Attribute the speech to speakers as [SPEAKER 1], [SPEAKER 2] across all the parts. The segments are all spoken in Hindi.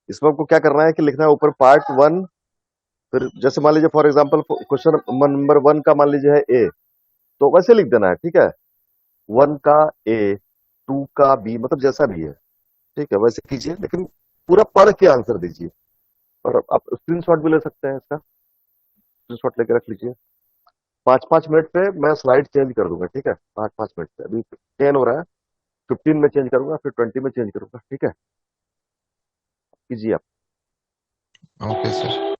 [SPEAKER 1] इसमें आपको क्या करना है कि लिखना है ऊपर पार्ट वन, फिर जैसे मान लीजिए for example question number one का मान लीजिए है ए, तो वैसे लिख देना है, ठीक है। वन का ए, टू का बी, मतलब जैसा भी है, ठीक है, वैसे कीजिए, लेकिन पूरा पढ़ के आंसर दीजिए। और आप स्क्रीनशॉट भी ले सकते हैं इसका, स्क्रीनशॉट लेके रख लीजिए। 5-5 मिनट पे मैं स्लाइड चेंज कर दूंगा, ठीक है, 5-5 मिनट पे। अभी 10 हो रहा है, 15 में चेंज करूंगा, फिर 20 में चेंज करूंगा, ठीक है। कीजिए आप।
[SPEAKER 2] Okay sir.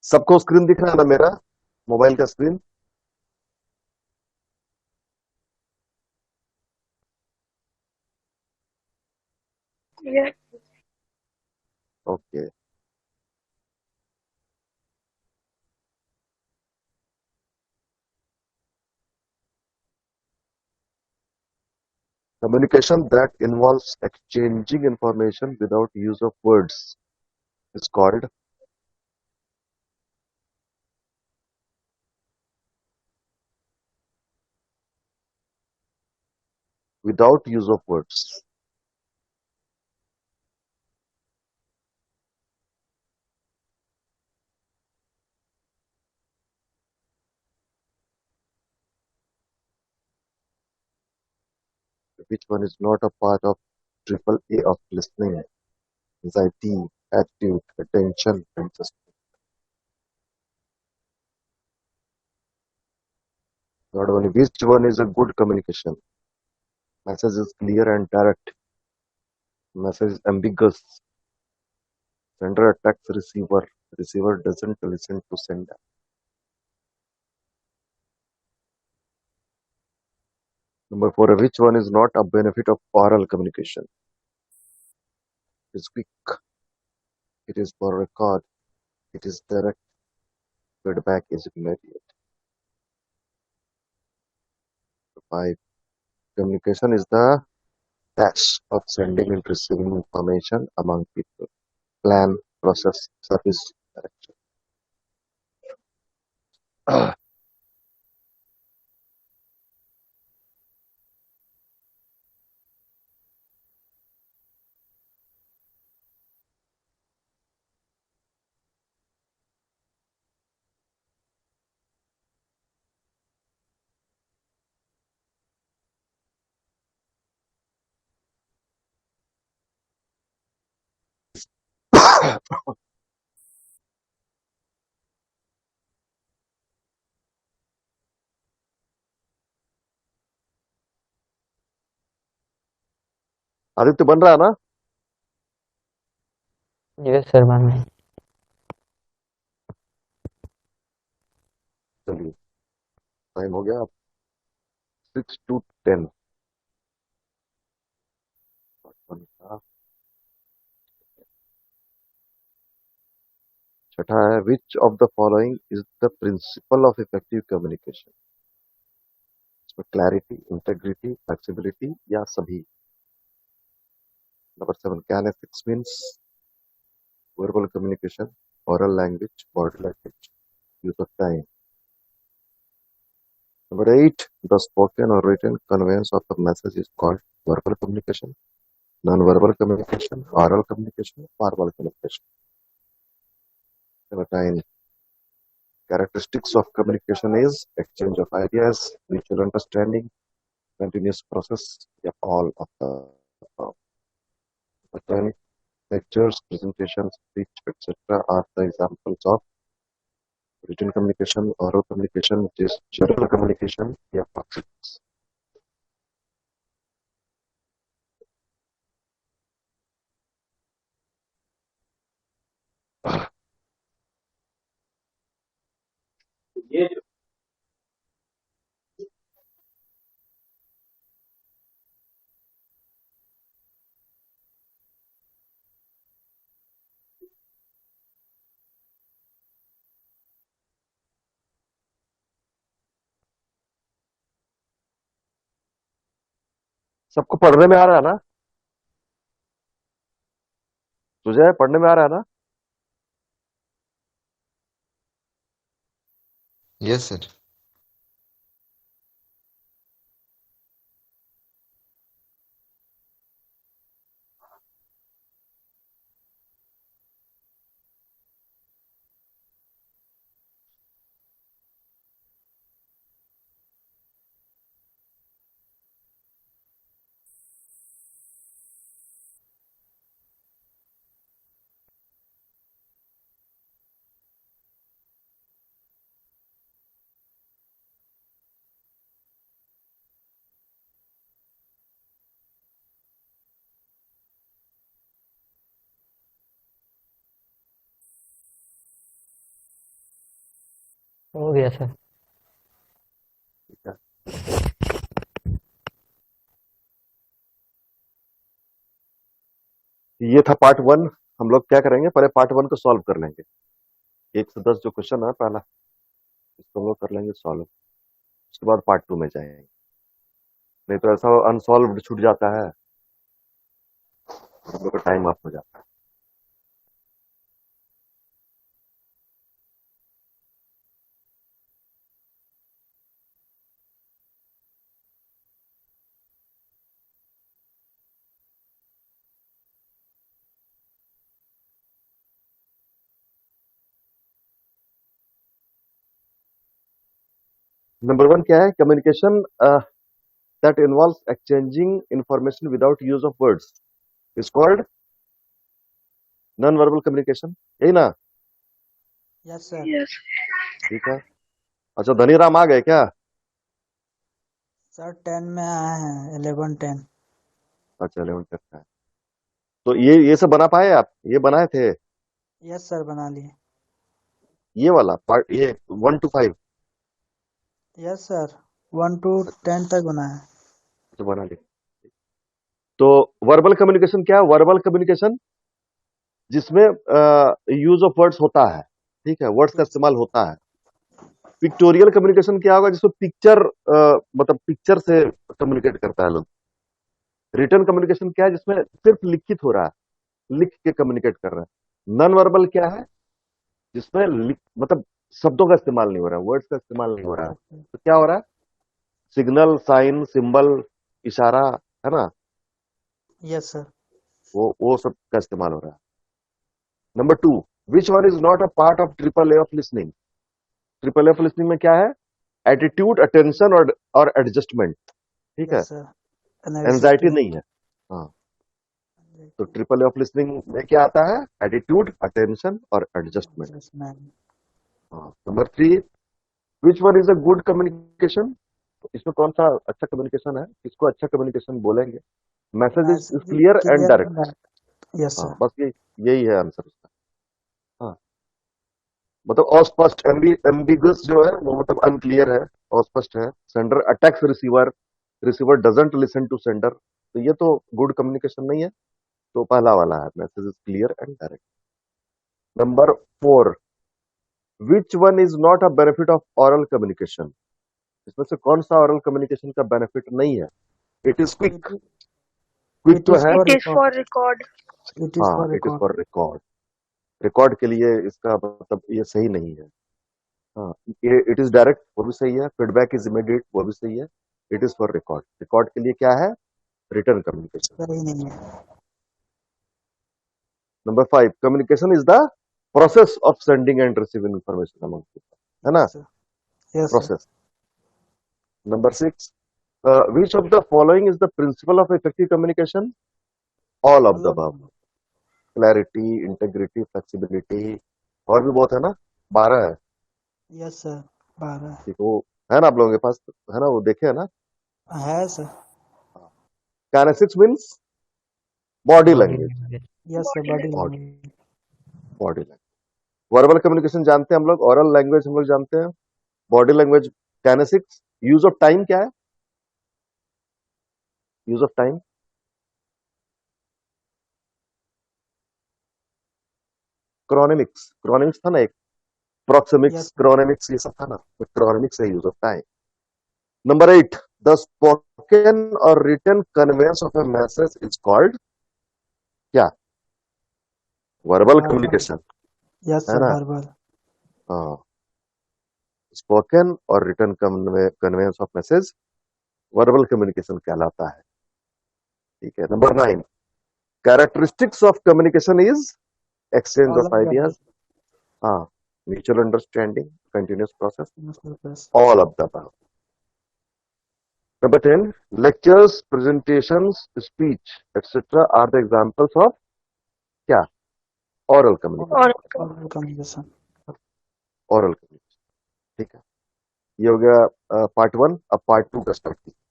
[SPEAKER 1] सबको स्क्रीन दिख रहा है ना मेरा, मोबाइल का screen?
[SPEAKER 3] Yes.
[SPEAKER 1] Okay. Communication that involves exchanging information without use of words is called without use of words. Which one is not a part of triple A of listening, anxiety, attitude, attention, and just not only which one is a good communication. Message is clear and direct. Message is ambiguous. Sender attacks receiver. Receiver doesn't listen to sender. Number four, which one is not a benefit of oral communication? It is quick. It is for record. It is direct. Feedback is immediate. Five, communication is the task of sending and receiving information among people. Plan, process, service, direction. Aditya बन रहा है ना?
[SPEAKER 4] यस सर बन रहे हैं।
[SPEAKER 1] चलिए, टाइम हो गया 6 to 10। छठा है, which of the following is the principle of effective communication? इसमें क्लैरिटी, इंटेग्रिटी, फ्लेक्सिबिलिटी या सभी? Number 7, kinesics means verbal communication, oral language, body language, use of time. Number 8, the spoken or written conveyance of the message is called verbal communication, non-verbal communication, oral communication, verbal communication. Number 9, characteristics of communication is exchange of ideas, mutual understanding, continuous process, yeah, all of the above. Number 10, lectures, presentations, speech, etc. are the examples of written communication, oral communication, gestural communication, yeah, proxies. सबको पढ़ने में आ रहा है ना? तुझे पढ़ने में आ रहा है ना?
[SPEAKER 2] Yes, sir.
[SPEAKER 4] हो गया सर।
[SPEAKER 1] ठीक है। ये था पार्ट 1। हम लोग क्या करेंगे, पहले पार्ट 1 को सॉल्व कर लेंगे। 1 से 10 जो क्वेश्चन है पहला, इसको हम लोग कर लेंगे सॉल्व। उसके बाद पार्ट 2 में जाएंगे, नहीं तो ऐसा अनसॉल्व छूट जाता है, हम लोग का टाइम ऑफ हो जाता है। नंबर 1 क्या है? Communication that involves exchanging information without use of words is called non-verbal communication। यही ना?
[SPEAKER 4] Yes sir.
[SPEAKER 3] Yes.
[SPEAKER 1] ठीक है। अच्छा, धनीराम आ गए क्या?
[SPEAKER 4] सर 10 में आए हैं, 11 10।
[SPEAKER 1] अच्छा, 11 तक है। तो ये सब बना पाए आप? ये बनाए थे?
[SPEAKER 4] यस सर, बना लिए।
[SPEAKER 1] ये वाला पार्ट, ये 1 to 5
[SPEAKER 4] यस सर, 1 to 10 तक बना है।
[SPEAKER 1] तो बना लिए। तो वर्बल कम्युनिकेशन क्या है? वर्बल कम्युनिकेशन जिसमें यूज ऑफ वर्ड्स होता है, ठीक है, वर्ड्स का इस्तेमाल होता है। पिक्टोरियल कम्युनिकेशन क्या होगा? जिसमें पिक्चर, मतलब पिक्चर से कम्युनिकेट करता है लोग। रिटर्न कम्युनिकेशन क्या है? जिसमें सिर्फ लिखित हो रहा है, लिख के कम्युनिकेट कर रहा है। नॉन वर्बल क्या है? जिसमें मतलब शब्दों का इस्तेमाल नहीं हो रहा है, वर्ड्स का इस्तेमाल नहीं हो रहा है। तो क्या हो रहा है? सिग्नल, साइन, सिंबल, इशारा, है ना,
[SPEAKER 4] यस सर।
[SPEAKER 1] वो सब का इस्तेमाल हो रहा है। Number 2, which one is not a part of triple A of listening? Triple A of listening में क्या है? एटीट्यूड, अटेंशन और एडजस्टमेंट, ठीक है।
[SPEAKER 4] Yes sir.
[SPEAKER 1] एंजाइटी नहीं है। हाँ, तो ट्रिपल ए ऑफ लिसनिंग में क्या आता है? एटीट्यूड, अटेंशन और एडजस्टमेंट। हाँ। Number 3, which one is a good communication? इसमें कौन सा अच्छा कम्युनिकेशन है? किसको अच्छा कम्युनिकेशन बोलेंगे? Message is clear and direct.
[SPEAKER 4] Yes
[SPEAKER 1] हाँ,
[SPEAKER 4] सर।
[SPEAKER 1] बस यही है आंसर उसका। हाँ, मतलब अस्पष्ट, एम्बिगस जो है वो मतलब अनक्लियर है, अस्पष्ट है। Sender attacks receiver, receiver doesn't listen to sender, तो ये तो गुड कम्युनिकेशन नहीं है। तो पहला वाला है, message is clear and direct. Number 4, which one is not a benefit of oral communication? इसमें से कौन सा ऑरल कम्युनिकेशन का बेनिफिट नहीं है? It is quick. क्विक तो है।
[SPEAKER 3] It is for record.
[SPEAKER 4] It is
[SPEAKER 1] हाँ,
[SPEAKER 4] for
[SPEAKER 1] it is
[SPEAKER 4] record.
[SPEAKER 1] For record. Record के लिए इसका मतलब ये सही नहीं है। हाँ, ये इट इज डायरेक्ट, वो भी सही है। फीडबैक इज इमीडिएट, वो भी सही है। It is for record, record के लिए क्या है? Return communication.
[SPEAKER 4] सही नहीं है।
[SPEAKER 1] Number 5, communication is the process of sending end receiving information among people, है ना?
[SPEAKER 4] Yes sir. Yes sir.
[SPEAKER 1] Process. Number 6, which of the following is the principle of effective communication? All of the above. Clarity, integrity, flexibility, और भी बहुत है ना, 12 है।
[SPEAKER 4] यस सर, 12
[SPEAKER 1] ठीक, वो है ना आप लोगों के पास, है ना, वो देखे है ना?
[SPEAKER 4] है sir.
[SPEAKER 1] Kinesics means body
[SPEAKER 4] body
[SPEAKER 1] language.
[SPEAKER 4] Language. Yes sir,
[SPEAKER 3] Body
[SPEAKER 4] body
[SPEAKER 3] language.
[SPEAKER 4] Language.
[SPEAKER 1] Body language. Verbal communication जानते हैं हम लोग, ऑरल लैंग्वेज हम लोग जानते हैं, body language, kinesics. Use of time क्या है? Use of time, chronemics. Chronemics था ना एक, प्रोक्सेमिक्स,
[SPEAKER 4] यस
[SPEAKER 1] क्रोनेमिक्स, ये सब था ना, तो क्रोनेमिक्स है use of time. Number 8, the spoken और written conveyance of a message is called क्या? Verbal
[SPEAKER 4] verbal.
[SPEAKER 1] कम्युनिकेशन,
[SPEAKER 4] Yes,
[SPEAKER 1] है
[SPEAKER 4] sir.
[SPEAKER 1] ना?
[SPEAKER 4] Verbal.
[SPEAKER 1] हाँ, स्पोकन और written conveyance of message verbal communication कहलाता है। ठीक है। Number 9, characteristics of communication is exchange
[SPEAKER 4] All
[SPEAKER 1] of
[SPEAKER 4] of the
[SPEAKER 1] ideas,
[SPEAKER 4] above.
[SPEAKER 1] हाँ, mutual understanding, continuous process,
[SPEAKER 4] Yes, sir. Yes.
[SPEAKER 1] all of the above. Number 10, lectures, presentations, speech, etc. are the examples of क्या? Oral communication.
[SPEAKER 4] Oral communication.
[SPEAKER 1] Oral communication. ठीक है, ये हो गया पार्ट 1। अब पार्ट 2 का स्टार्ट कीजिए।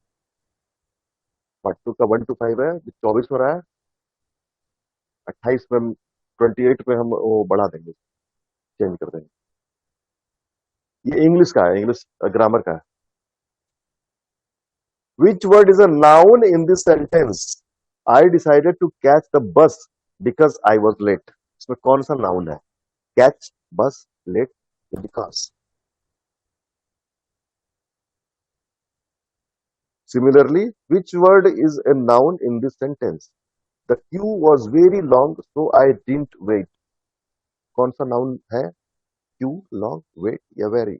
[SPEAKER 1] पार्ट 2 का 1 to 5 है, 24 हो रहा है, 28 में 28 में हम वो बढ़ा देंगे, चेंज कर देंगे। ये इंग्लिश का है, इंग्लिश ग्रामर का है। Which word is a noun in this sentence? I decided to catch the bus because I was late. इसमें कौन सा नाउन है? Catch, bus, late, because. Similarly, which word is a noun in this sentence? The queue was very long, so I didn't wait. कौन सा नाउन है? Queue, long, wait या very?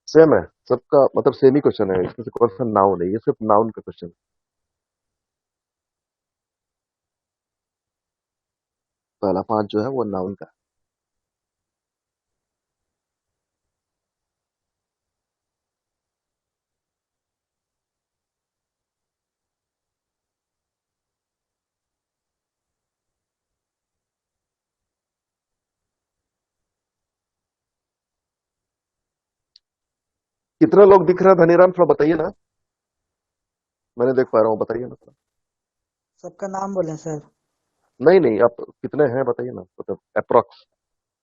[SPEAKER 1] सेम है सबका, मतलब सेम ही क्वेश्चन है। इसमें से कौन सा नाउन है? ये सिर्फ नाउन का क्वेश्चन है। पहला 5 जो है वो नाउन का है। कितना लोग दिख रहा है धनीराम? थोड़ा बताइए ना, मैंने देख पा रहा हूँ, बताइए ना थोड़ा।
[SPEAKER 4] सबका नाम बोले सर।
[SPEAKER 1] नहीं नहीं, आप कितने हैं बताइए ना, मतलब अप्रोक्स।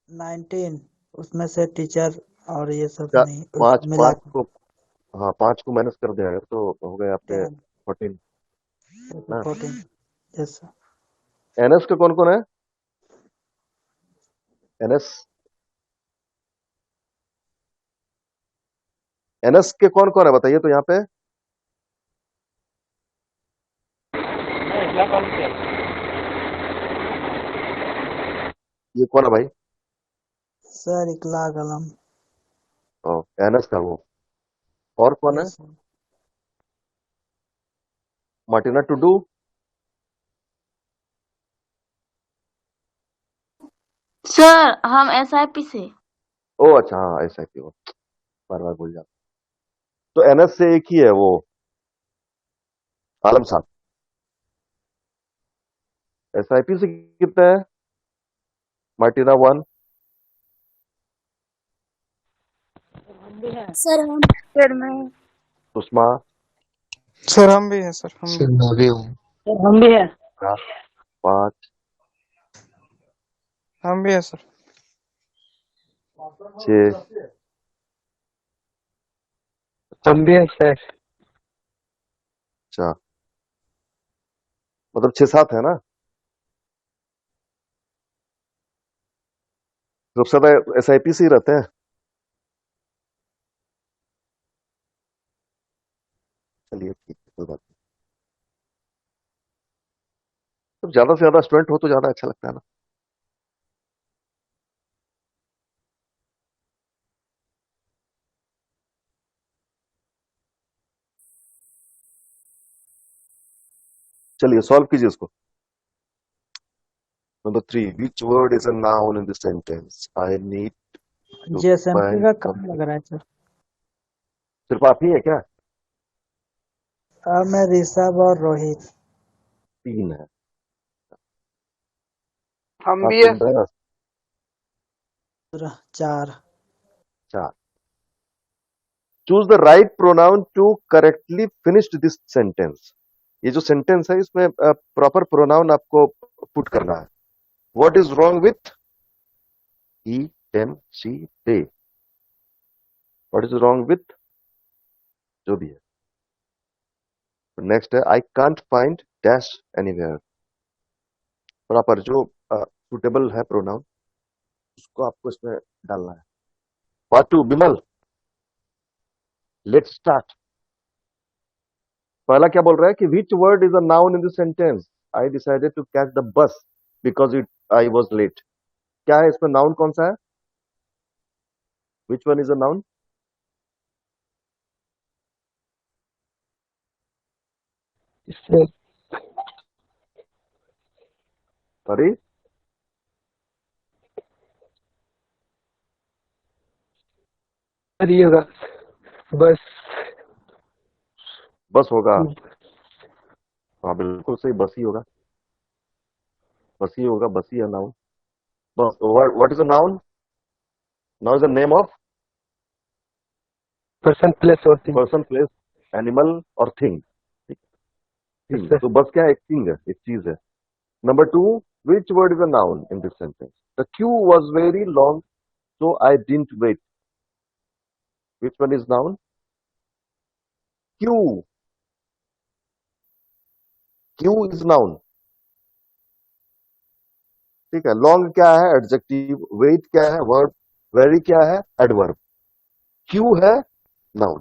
[SPEAKER 4] 19, उसमें से टीचर और ये सब नहीं,
[SPEAKER 1] पांच
[SPEAKER 4] मिला
[SPEAKER 1] पांच को, हाँ 5 को माइनस कर दिया अगर तो हो गए आपके
[SPEAKER 4] 10,
[SPEAKER 1] 14 ना।
[SPEAKER 4] 14। Yes sir.
[SPEAKER 1] एनएस का कौन कौन है? एनएस, एनएस के कौन कौन है बताइए तो यहाँ पे। ये कौन है भाई?
[SPEAKER 4] सर इकला कलम।
[SPEAKER 1] एनएस का वो, और कौन है?
[SPEAKER 4] Yes sir.
[SPEAKER 1] Martina Tudu,
[SPEAKER 3] sir हम SIP से।
[SPEAKER 1] ओ अच्छा हाँ ऐसा की वो, बार बार भूल जाता। तो एनएस से एक ही है वो, आलम साहब। एसआईपी से कितना है? मार्टिना 1,
[SPEAKER 3] सर मैं
[SPEAKER 1] सुषमा
[SPEAKER 5] सर हम भी हैं सर, हम
[SPEAKER 2] सर
[SPEAKER 5] भी।
[SPEAKER 2] मैं भी हूँ।
[SPEAKER 3] हम भी है।
[SPEAKER 1] 5,
[SPEAKER 5] हम भी हैं सर।
[SPEAKER 1] 6,
[SPEAKER 5] हम भी हैं सर।
[SPEAKER 1] अच्छा, मतलब 6-7 है ना। सबसे ज्यादा एसआईपी से ही रहते हैं। चलिए ठीक है, कोई बात नहीं। तो ज्यादा से ज्यादा स्टूडेंट हो तो ज्यादा अच्छा लगता है ना। चलिए सॉल्व कीजिए इसको। Number 3, which word is a noun in this sentence? I need to
[SPEAKER 4] जेएसएमपी का
[SPEAKER 1] फाइंड।
[SPEAKER 4] काम लग रहा है सर।
[SPEAKER 1] सिर्फ आप ही है क्या?
[SPEAKER 4] मैं ऋषभ और रोहित।
[SPEAKER 1] 3 है।
[SPEAKER 5] हम
[SPEAKER 1] आप
[SPEAKER 5] भी हैं।
[SPEAKER 1] 10,
[SPEAKER 4] 4।
[SPEAKER 1] 4। Choose the right pronoun to correctly finish this sentence. ये जो सेंटेंस है इसमें प्रॉपर प्रोनाउन आपको पुट करना है। What is wrong with he, them, she, they? What is wrong with जो भी है। नेक्स्ट है I can't find dash anywhere. Proper जो सुटेबल है प्रोनाउन उसको आपको इसमें डालना है। Part 2, Bimal let's start. पहला क्या बोल रहा है कि which word is a noun in this sentence? I decided to catch the bus because it I was late. क्या है इसमें नाउन कौन सा है? विच one is a noun?
[SPEAKER 5] Sir
[SPEAKER 1] sorry,
[SPEAKER 5] sir ये होगा बस।
[SPEAKER 1] बस होगा। हाँ बिल्कुल सही, बस ही होगा, बस ही होगा, बस ही है नाउन। बस what is a noun? Noun is the name of
[SPEAKER 5] person place और थिंग।
[SPEAKER 1] पर्सन, प्लेस, एनिमल और थिंग। थिंग,
[SPEAKER 5] सर
[SPEAKER 1] तो बस क्या है? एक थिंग है, एक चीज है। Number two, which word is a noun in this sentence? The queue was very long so I didn't wait. Which one is noun? Queue, queue is noun. ठीक है, लॉन्ग क्या है? एडजेक्टिव। वेट क्या है? वर्ब। वेरी क्या है? एडवर्ब। क्यू है नाउन।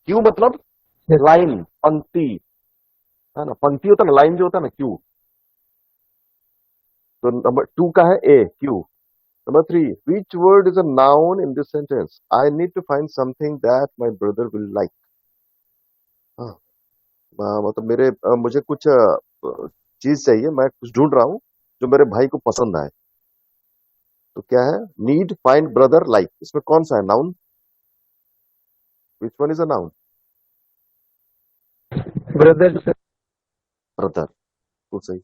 [SPEAKER 1] क्यू मतलब लाइन, पंक्ति, है ना? पंक्ति होता है ना, लाइन जो होता है ना, क्यू। तो नंबर टू का है A, Q. Number three, which word is a noun in this sentence? I need to find something that my brother will like. मतलब मुझे कुछ चीज चाहिए, मैं कुछ ढूंढ रहा हूं जो मेरे भाई को पसंद आए। तो क्या है? Need, find, brother, like. इसमें कौन सा है noun? Which one is a noun?
[SPEAKER 5] Brother sir.
[SPEAKER 1] Brother, तो सही।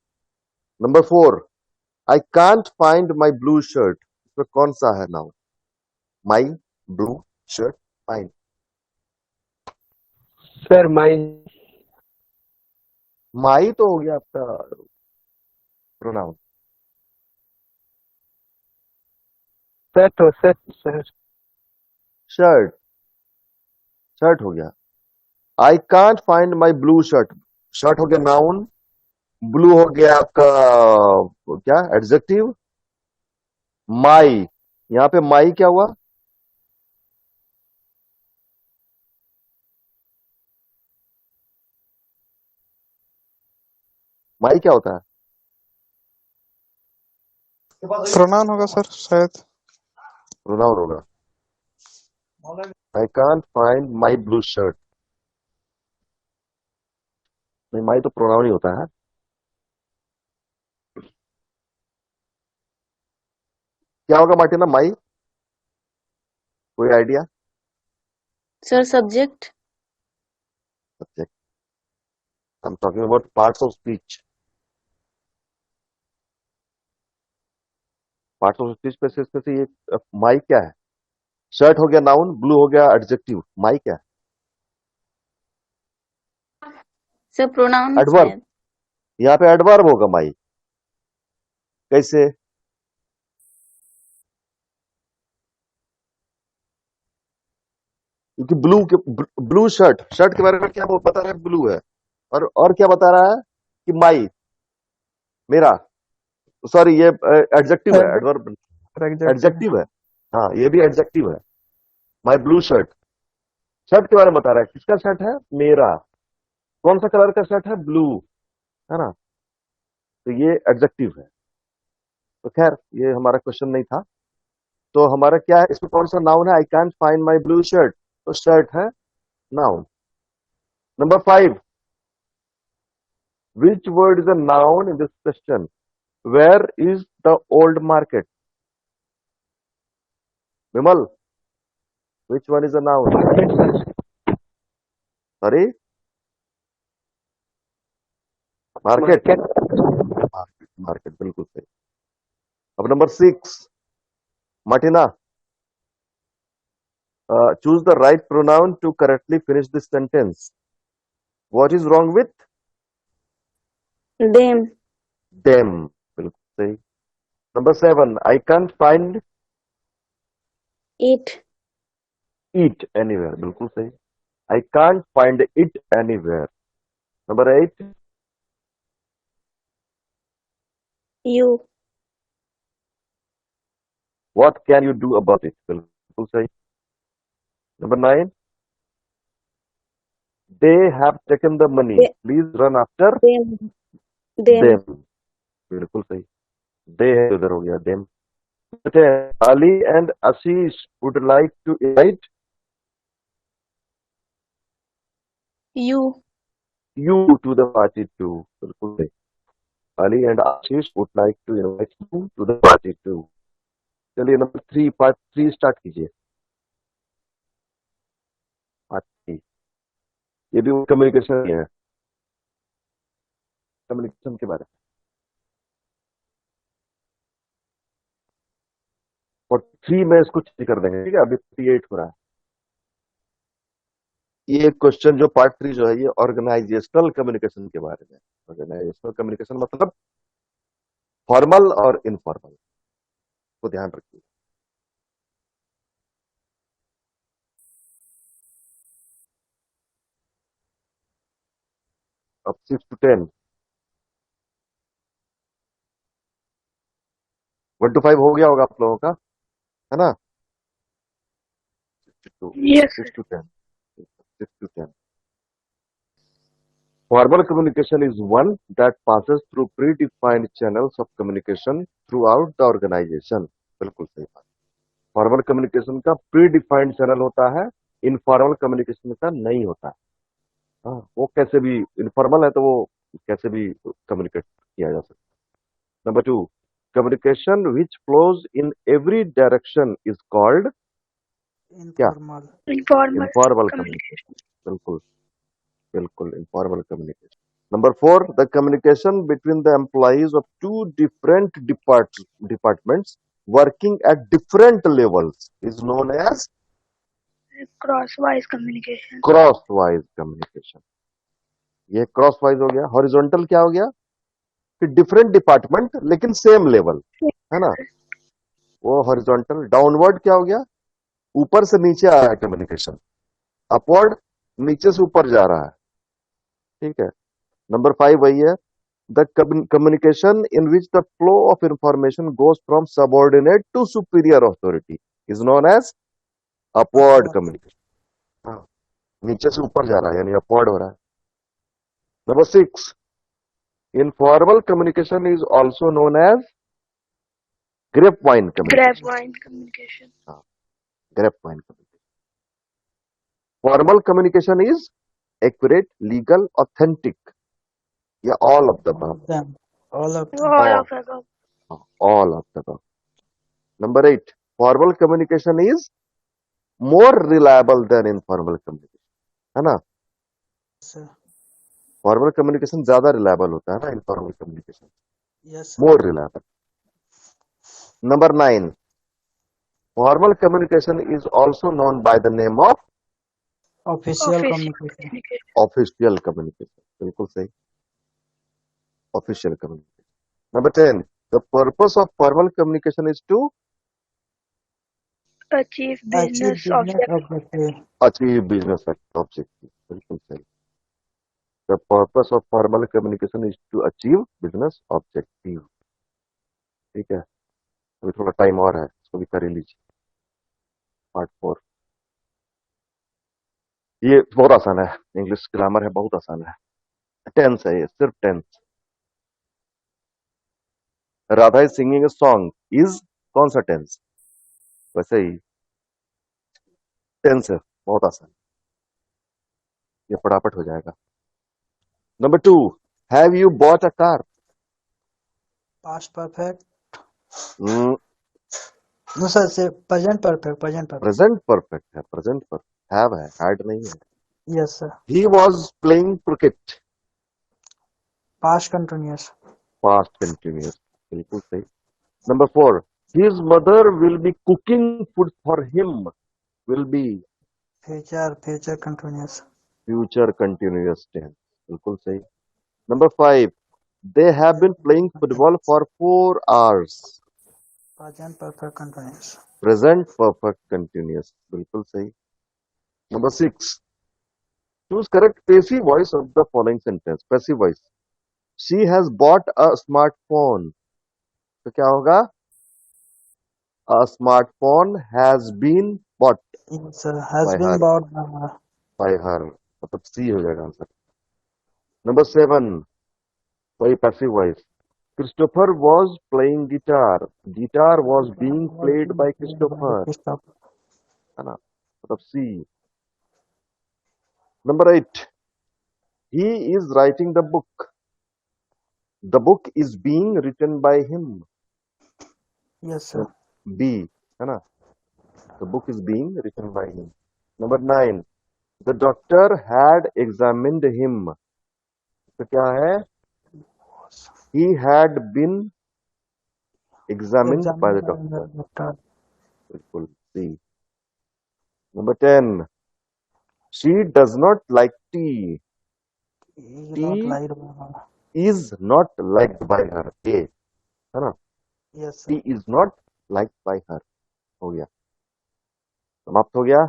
[SPEAKER 1] Number four, I can't find my blue shirt. इसमें कौन सा है noun? My, blue, shirt, find.
[SPEAKER 5] Sir my.
[SPEAKER 1] My तो हो गया आपका प्रोनाउन।
[SPEAKER 5] सर तो सर सर
[SPEAKER 1] शर्ट, शर्ट हो गया। I can't find my blue shirt, shirt हो गया नाउन। ब्लू हो गया आपका क्या? एडजेक्टिव। माई, यहां पे माई क्या हुआ? माई क्या होता है?
[SPEAKER 5] प्रोनाउन होगा सर शायद।
[SPEAKER 1] प्रोनाउन होगा। आई can't find my blue shirt, नहीं, माई तो प्रोनाउन ही होता है। क्या होगा मार्टिना, माई? कोई idea?
[SPEAKER 3] Sir subject.
[SPEAKER 1] Subject. I am talking about parts of speech. Parts of speech पे से इसमें से ये माई क्या है? शर्ट हो गया नाउन, ब्लू हो गया एडजेक्टिव, माई क्या है?
[SPEAKER 3] सर प्रोनाउन है
[SPEAKER 1] एडवर्ब।
[SPEAKER 3] शायद।
[SPEAKER 1] यहाँ पे एडवर्ब होगा माई। कैसे? क्योंकि ब्लू शर्ट, शर्ट के बारे में क्या वो बता रहा है? ब्लू है। और क्या बता रहा है? कि माई, मेरा, सॉरी ये एडजेक्टिव है, एडवर्ब
[SPEAKER 5] एग्जैक्टिव।
[SPEAKER 1] एडजेक्टिव है। हाँ, ये भी एडजेक्टिव है। माई ब्लू शर्ट, शर्ट के बारे में बता रहा है। किसका शर्ट है? मेरा। कौन सा कलर का शर्ट है? ब्लू, है ना? तो ये एडजेक्टिव है। तो खैर, ये हमारा क्वेश्चन नहीं था। तो हमारा क्या है इसमें? कौन सा नाउन है? I can't find my blue shirt, तो शर्ट है noun. Number five, which word is a noun in this question? Where is the old market? Vimal, which one is a noun?
[SPEAKER 5] Market sir.
[SPEAKER 1] Sorry, market.
[SPEAKER 5] Market.
[SPEAKER 1] Market, market, बिल्कुल सही। अब number six, Martina, choose the right pronoun to correctly finish this sentence. What is wrong with
[SPEAKER 3] Them.
[SPEAKER 1] them? बिल्कुल सही। Number seven, I can't find
[SPEAKER 3] It.
[SPEAKER 1] it anywhere. बिल्कुल सही। I can't find it anywhere. Number eight,
[SPEAKER 3] You.
[SPEAKER 1] what can you do about it? बिल्कुल सही। Number nine, they have taken the money,
[SPEAKER 3] They-
[SPEAKER 1] please run after
[SPEAKER 3] them.
[SPEAKER 1] them. बिल्कुल सही, they है उधर हो गया them. Ali and Ashish would like to invite
[SPEAKER 3] You.
[SPEAKER 1] you to the party too. बिल्कुल सही. Ali and Ashish would like to invite you to the party too. चलिए नंबर 3 पार्ट 3 स्टार्ट कीजिए. पार्ट 3 ये भी कम्युनिकेशन ही है, कम्युनिकेशन के बारे में. 43 में इसको चेक कर देंगे, ठीक है. अभी 38 हो रहा है. ये क्वेश्चन जो पार्ट 3 जो है ये ऑर्गेनाइजेशनल कम्युनिकेशन के बारे में. ऑर्गेनाइजेशनल कम्युनिकेशन मतलब फॉर्मल और इनफॉर्मल को ध्यान रखिए. अब 6 to 10, 1 to 5 हो गया होगा आप लोगों का, है ना. 6 to
[SPEAKER 3] Yes.
[SPEAKER 1] 6 to 10, 6 to 10. Formal communication is one that passes through predefined channels of communication throughout the organization. बिल्कुल सही बात. फॉर्मल कम्युनिकेशन का प्रीडिफाइंड चैनल होता है, इनफॉर्मल कम्युनिकेशन का नहीं होता है. हाँ, वो कैसे भी इनफॉर्मल है तो वो कैसे भी कम्युनिकेट किया जा सकता है. Number 2, communication which flows in every direction is called
[SPEAKER 4] informal.
[SPEAKER 1] Informal communication. बिल्कुल बिल्कुल informal communication. Number 4, the communication between the employees of two different departments working at different levels is known as
[SPEAKER 3] Crosswise communication.
[SPEAKER 1] crosswise communication. ये crosswise हो गया. horizontal क्या हो गया कि डिफरेंट डिपार्टमेंट लेकिन सेम लेवल, है ना, वो horizontal. डाउनवर्ड क्या हो गया, ऊपर से नीचे आ रहा है कम्युनिकेशन. अपवर्ड नीचे से ऊपर जा रहा है, ठीक है. नंबर 5 वही है, the communication in which the flow of information goes from subordinate to superior authority is known as upward communication. नीचे से ऊपर जा रहा है यानी अपवर्ड हो रहा है. Number 6, informal communication is also known as grapevine communication.
[SPEAKER 3] Grapevine communication.
[SPEAKER 1] Grapevine communication. Formal communication is accurate, legal, authentic, या all of the
[SPEAKER 4] All
[SPEAKER 1] above.
[SPEAKER 4] of them. All of them.
[SPEAKER 3] All
[SPEAKER 1] All.
[SPEAKER 3] of above.
[SPEAKER 1] All of the above. Number 8, formal communication is more reliable than informal communication, है ना.
[SPEAKER 4] Sir.
[SPEAKER 1] फॉर्मल कम्युनिकेशन ज्यादा रिलायबल होता है ना, informal communication
[SPEAKER 4] Yes, sir.
[SPEAKER 1] More reliable. Number 9, formal communication is also known by the name of
[SPEAKER 4] Official communication.
[SPEAKER 1] Official communication. बिल्कुल सही, official communication. Number 10, the purpose of formal communication is to
[SPEAKER 3] Achieve
[SPEAKER 4] Achieve
[SPEAKER 3] business
[SPEAKER 4] business
[SPEAKER 3] objective.
[SPEAKER 4] objective.
[SPEAKER 1] Achieve business objective. बिल्कुल सही. The purpose of formal communication is to achieve business objective. ठीक है, अभी थोड़ा टाइम और है, इसको भी कर ही लीजिए. पार्ट 4 ये बहुत आसान है, इंग्लिश ग्रामर है, बहुत आसान है. टेंस है ये, सिर्फ tense. Radha is singing a song is कौन सा टेंस, वैसे ही टेंस है, बहुत आसान. ये फटाफट हो जाएगा. Number 2, have you bought a car.
[SPEAKER 4] Past perfect. No, sir. Say present perfect. Present perfect.
[SPEAKER 1] Present perfect है, प्रेजेंट पर हैव है, हैड नहीं है.
[SPEAKER 4] Yes, sir.
[SPEAKER 1] He was playing cricket.
[SPEAKER 4] Past continuous.
[SPEAKER 1] Past continuous. बिल्कुल सही. Number 4, his mother will be cooking food for him. Will be
[SPEAKER 4] Future continuous.
[SPEAKER 1] Future continuous tense. बिल्कुल सही. Number 5, they have been playing football for 4 hours.
[SPEAKER 4] Present perfect continuous.
[SPEAKER 1] Present perfect continuous. बिल्कुल सही. Number 6, choose correct passive voice of the following sentence. Passive voice, she has bought a smartphone. तो क्या होगा, a smartphone has been bought
[SPEAKER 4] Yes, sir. Has
[SPEAKER 1] by
[SPEAKER 4] been
[SPEAKER 1] her.
[SPEAKER 4] bought
[SPEAKER 1] by her. मतलब सी हो जाएगा आंसर। नंबर 7, वही passive voice. Christopher was playing guitar, guitar was being played by Christopher, है ना, मतलब C. Number 8, he is writing the book is being written by him,
[SPEAKER 4] yes sir.
[SPEAKER 1] B, है ना, the book is being written by him। Number 9, the doctor had examined him, तो क्या है, he had been examined by the doctor,
[SPEAKER 4] doctor.
[SPEAKER 1] बिल्कुल सी। नंबर 10, she does not like tea,
[SPEAKER 4] not
[SPEAKER 1] tea
[SPEAKER 4] like.
[SPEAKER 1] is not liked by her, A, है ना,
[SPEAKER 4] yes
[SPEAKER 1] tea
[SPEAKER 4] sir.
[SPEAKER 1] is not liked by her, हो गया, समाप्त हो गया।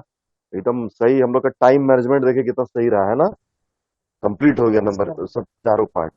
[SPEAKER 1] एकदम सही। हम लोग का टाइम मैनेजमेंट देखे कितना सही रहा है ना, कंप्लीट हो गया नंबर सब चारों पार्ट।